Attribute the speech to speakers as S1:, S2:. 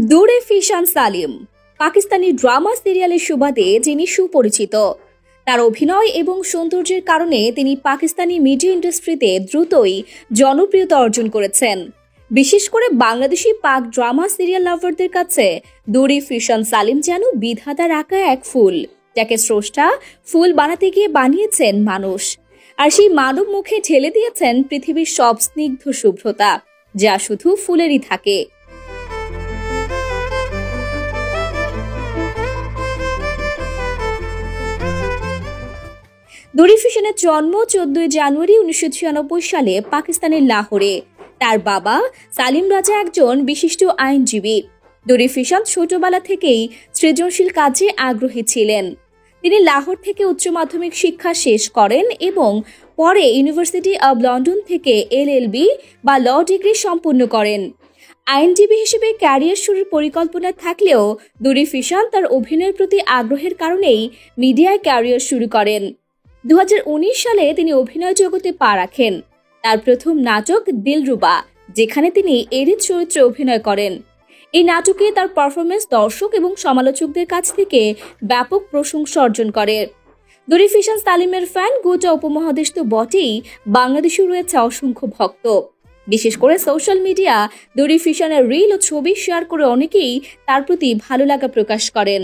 S1: দূরে ফিশান সালিম পাকিস্তানি ড্রামা সিরিয়ালের সুবাদে যিনি সুপরিচিত। তার অভিনয় এবং সৌন্দর্যের কারণে তিনি পাকিস্তানি মিডিয়া ইন্ডাস্ট্রিতে দ্রুতই জনপ্রিয়তা অর্জন করেছেন। বিশেষ করে বাংলাদেশি পাক ড্রামা সিরিয়াল লাভারদের কাছে দূরে ফিশান সালিম যেন বিধাতার আঁকা এক ফুল, যাকে স্রষ্টা ফুল বানাতে গিয়ে বানিয়েছেন মানুষ, আর সেই মানব মুখে ঠেলে দিয়েছেন পৃথিবীর সব স্নিগ্ধ শুভ্রতা, যা শুধু ফুলেরই থাকে। দূরে ফিশানের জন্ম 14 জানুয়ারি 1996 সালে পাকিস্তানের লাহোরে। তার বাবা সালিম রাজা একজন বিশিষ্ট আইনজীবী। দূরে ফিশান ছোটবেলা থেকেই সৃজনশীল কাজে আগ্রহী ছিলেন। তিনি লাহোর থেকে উচ্চ মাধ্যমিক শিক্ষা শেষ করেন এবং পরে ইউনিভার্সিটি অব লন্ডন থেকে LLB বা ল ডিগ্রি সম্পন্ন করেন। আইনজীবী হিসেবে ক্যারিয়ার শুরুর পরিকল্পনা থাকলেও দূরে ফিশান তার অভিনয়ের প্রতি আগ্রহের কারণেই মিডিয়ায় ক্যারিয়ার শুরু করেন। 2019 সালে তিনি অভিনয় জগতে পা রাখেন। তার প্রথম নাটক দিলরুবা, যেখানে তিনি এরিদ চরিত্রে অভিনয় করেন। এই নাটকে তার পারফরমেন্স দর্শক এবং সমালোচকদের কাছ থেকে ব্যাপক প্রশংসা অর্জন করে। দূরে ফিশান সালিমের ফ্যান গোটা উপমহাদেশ তো বটেই, বাংলাদেশেও রয়েছে অসংখ্য ভক্ত। বিশেষ করে সোশ্যাল মিডিয়া দূরে ফিশানের রিল ও ছবি শেয়ার করে অনেকেই তার প্রতি ভালো লাগা প্রকাশ করেন।